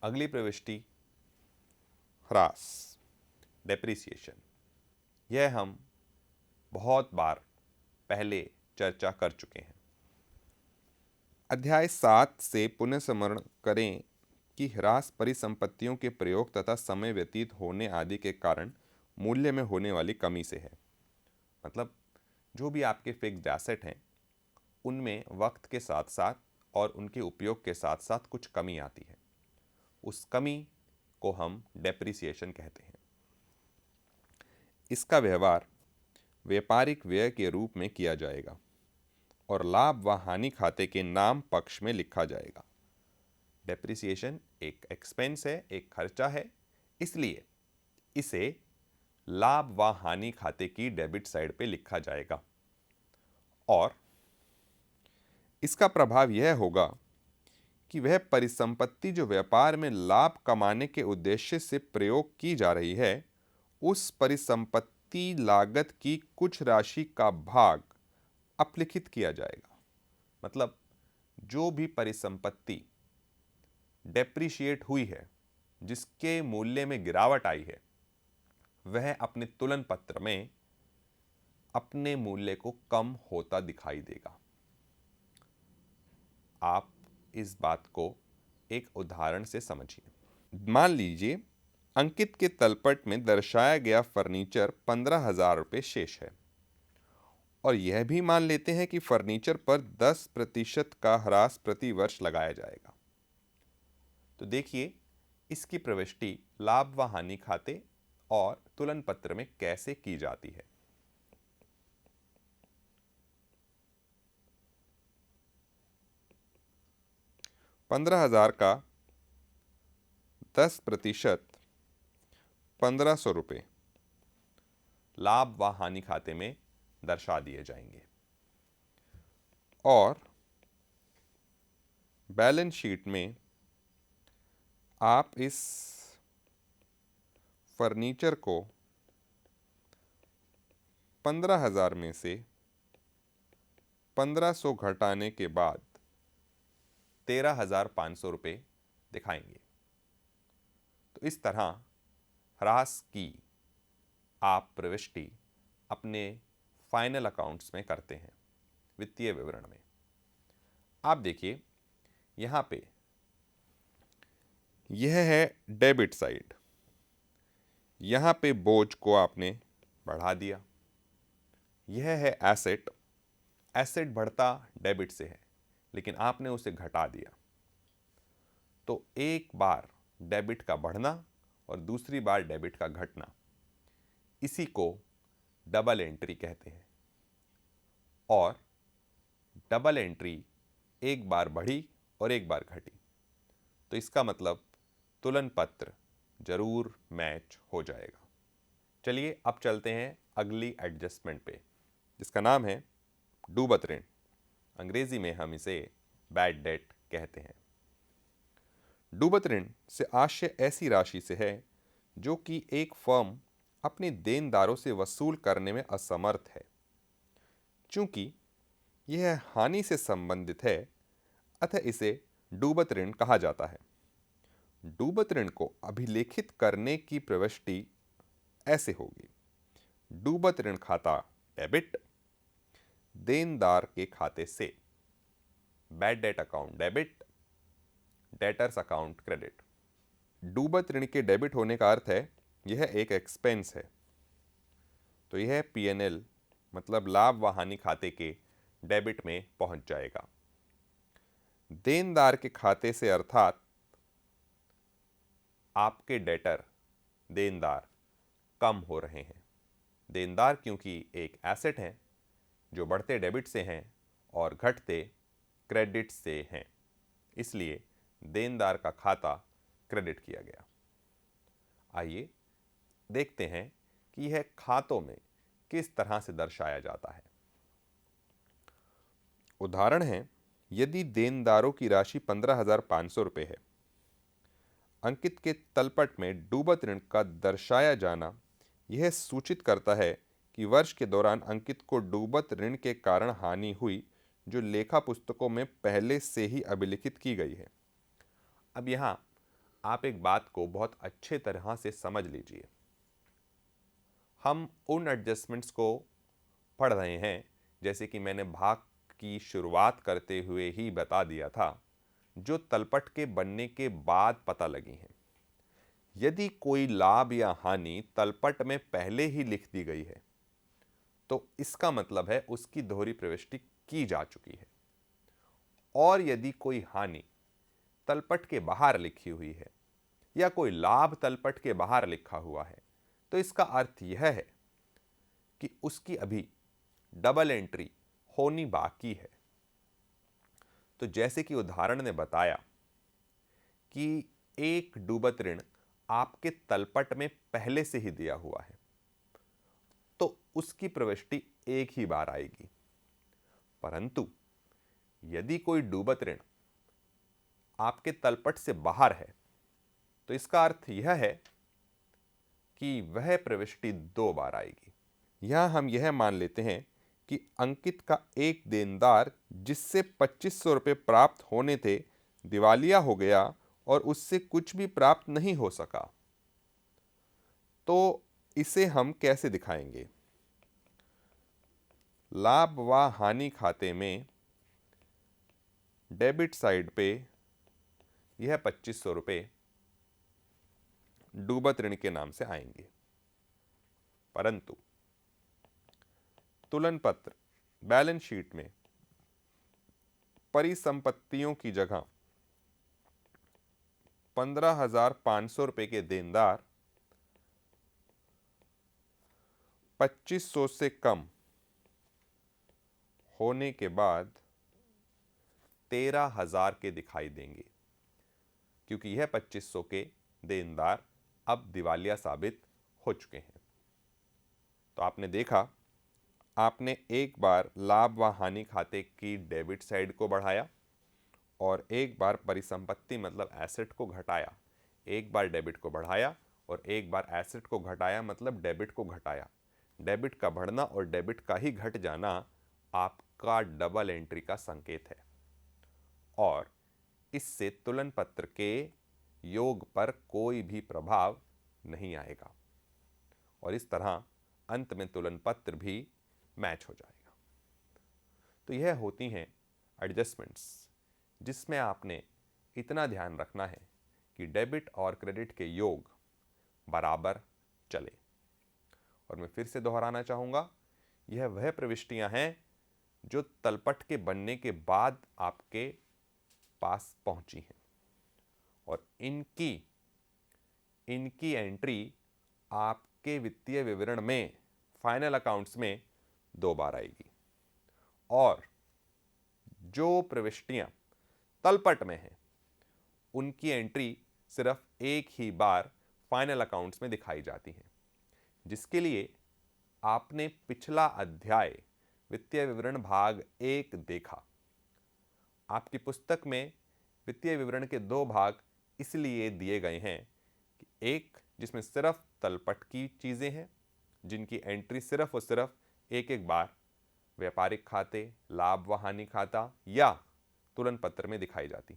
अगली प्रविष्टि ह्रास, डेप्रिसिएशन। यह हम बहुत बार पहले चर्चा कर चुके हैं। अध्याय 7 से पुनः स्मरण करें कि ह्रास परिसंपत्तियों के प्रयोग तथा समय व्यतीत होने आदि के कारण मूल्य में होने वाली कमी से है। मतलब जो भी आपके फिक्स्ड एसेट हैं उनमें वक्त के साथ साथ और उनके उपयोग के साथ साथ कुछ कमी आती है। उस कमी को हम डेप्रिसिएशन कहते हैं। इसका व्यवहार व्यापारिक व्यय के रूप में किया जाएगा और लाभ व हानि खाते के नाम पक्ष में लिखा जाएगा। डेप्रिसिएशन एक एक्सपेंस है, एक खर्चा है, इसलिए इसे लाभ व हानि खाते की डेबिट साइड पे लिखा जाएगा। और इसका प्रभाव यह होगा कि वह परिसंपत्ति जो व्यापार में लाभ कमाने के उद्देश्य से प्रयोग की जा रही है, उस परिसंपत्ति लागत की कुछ राशि का भाग अपलिखित किया जाएगा। मतलब जो भी परिसंपत्ति डेप्रिशिएट हुई है, जिसके मूल्य में गिरावट आई है, वह अपने तुलन पत्र में अपने मूल्य को कम होता दिखाई देगा। आप इस बात को एक उदाहरण से समझिए। मान लीजिए अंकित के तलपट में दर्शाया गया फर्नीचर 15,000 रुपये शेष है और यह भी मान लेते हैं कि फर्नीचर पर 10% का ह्रास प्रति वर्ष लगाया जाएगा। तो देखिए इसकी प्रविष्टि लाभ व हानि खाते और तुलन पत्र में कैसे की जाती है। $15,000 का 10% 1,500 रुपये लाभ व हानि खाते में दर्शा दिए जाएंगे और बैलेंस शीट में आप इस फर्नीचर को 15,000 में से 1,500 घटाने के बाद 13,500 रुपये दिखाएंगे। तो इस तरह ह्रास की आप प्रविष्टि अपने फाइनल अकाउंट्स में करते हैं, वित्तीय विवरण में। आप देखिए यहाँ पे यह है डेबिट साइड। यहाँ पे बोझ को आपने बढ़ा दिया। यह है एसेट। एसेट बढ़ता डेबिट से है, लेकिन आपने उसे घटा दिया। तो एक बार डेबिट का बढ़ना और दूसरी बार डेबिट का घटना, इसी को डबल एंट्री कहते हैं। और डबल एंट्री एक बार बढ़ी और एक बार घटी, तो इसका मतलब तुलन पत्र जरूर मैच हो जाएगा। चलिए अब चलते हैं अगली एडजस्टमेंट पे, जिसका नाम है डूबत ऋण। अंग्रेजी में हम इसे बैड डेट कहते हैं। डूबत ऋण से आशय ऐसी राशि से है जो कि एक फर्म अपने देनदारों से वसूल करने में असमर्थ है। चूंकि यह हानि से संबंधित है, अतः इसे डूबत ऋण कहा जाता है। डूबत ऋण को अभिलेखित करने की प्रविष्टि ऐसे होगी: डूबत ऋण खाता डेबिट, देनदार के खाते से bad debt account debit, debtors account credit. डूबत ऋण के डेबिट होने का अर्थ है यह एक एक्सपेंस है, तो यह P&L मतलब लाभ व हानि खाते के डेबिट में पहुंच जाएगा। देनदार के खाते से अर्थात आपके डेटर देनदार कम हो रहे हैं। देनदार क्योंकि एक एसेट है जो बढ़ते डेबिट से हैं और घटते क्रेडिट से हैं, इसलिए देनदार का खाता क्रेडिट किया गया। आइए देखते हैं कि यह खातों में किस तरह से दर्शाया जाता है। उदाहरण है, यदि देनदारों की राशि 15,500 रुपये है, अंकित के तलपट में डूबत ऋण का दर्शाया जाना यह सूचित करता है कि वर्ष के दौरान अंकित को डूबत ऋण के कारण हानि हुई जो लेखा पुस्तकों में पहले से ही अभिलिखित की गई है। अब यहाँ आप एक बात को बहुत अच्छे तरह से समझ लीजिए। हम उन एडजस्टमेंट्स को पढ़ रहे हैं जैसे कि मैंने भाग की शुरुआत करते हुए ही बता दिया था, जो तलपट के बनने के बाद पता लगी हैं। यदि कोई लाभ या हानि तलपट में पहले ही लिख दी गई है तो इसका मतलब है उसकी दोहरी प्रविष्टि की जा चुकी है। और यदि कोई हानि तलपट के बाहर लिखी हुई है या कोई लाभ तलपट के बाहर लिखा हुआ है तो इसका अर्थ यह है कि उसकी अभी डबल एंट्री होनी बाकी है। तो जैसे कि उदाहरण ने बताया कि एक डूबत ऋण आपके तलपट में पहले से ही दिया हुआ है तो उसकी प्रविष्टि एक ही बार आएगी। परंतु यदि कोई डूबत ऋण आपके तलपट से बाहर है तो इसका अर्थ यह है कि वह प्रविष्टि दो बार आएगी। यहां हम यह मान लेते हैं कि अंकित का एक देनदार जिससे 2500 रुपये प्राप्त होने थे दिवालिया हो गया और उससे कुछ भी प्राप्त नहीं हो सका। तो इसे हम कैसे दिखाएंगे? लाभ व हानि खाते में डेबिट साइड पे यह 2500 रुपये डूबत ऋण के नाम से आएंगे। परंतु तुलन पत्र बैलेंस शीट में परिसंपत्तियों की जगह 15,500 रुपये के देनदार 2500 से कम होने के बाद 13,000 के दिखाई देंगे, क्योंकि यह 2500 के देनदार अब दिवालिया साबित हो चुके हैं। तो आपने देखा, आपने एक बार लाभ व हानि खाते की डेबिट साइड को बढ़ाया और एक बार परिसंपत्ति मतलब एसेट को घटाया। एक बार डेबिट को बढ़ाया और एक बार एसेट को घटाया मतलब डेबिट को घटाया। डेबिट का बढ़ना और डेबिट का ही घट जाना आपका डबल एंट्री का संकेत है और इससे तुलन पत्र के योग पर कोई भी प्रभाव नहीं आएगा और इस तरह अंत में तुलन पत्र भी मैच हो जाएगा। तो यह होती हैं एडजस्टमेंट्स जिसमें आपने इतना ध्यान रखना है कि डेबिट और क्रेडिट के योग बराबर चले। और मैं फिर से दोहराना चाहूँगा, यह वह प्रविष्टियां हैं जो तलपट के बनने के बाद आपके पास पहुंची हैं और इनकी एंट्री आपके वित्तीय विवरण में फाइनल अकाउंट्स में 2 बार आएगी और जो प्रविष्टियां तलपट में हैं उनकी एंट्री सिर्फ एक ही बार फाइनल अकाउंट्स में दिखाई जाती हैं, जिसके लिए आपने पिछला अध्याय वित्तीय विवरण भाग 1 देखा। आपकी पुस्तक में वित्तीय विवरण के 2 भाग इसलिए दिए गए हैं कि एक जिसमें सिर्फ तलपट की चीज़ें हैं जिनकी एंट्री सिर्फ और सिर्फ एक एक बार व्यापारिक खाते, लाभ व हानि खाता या तुलन पत्र में दिखाई जाती है,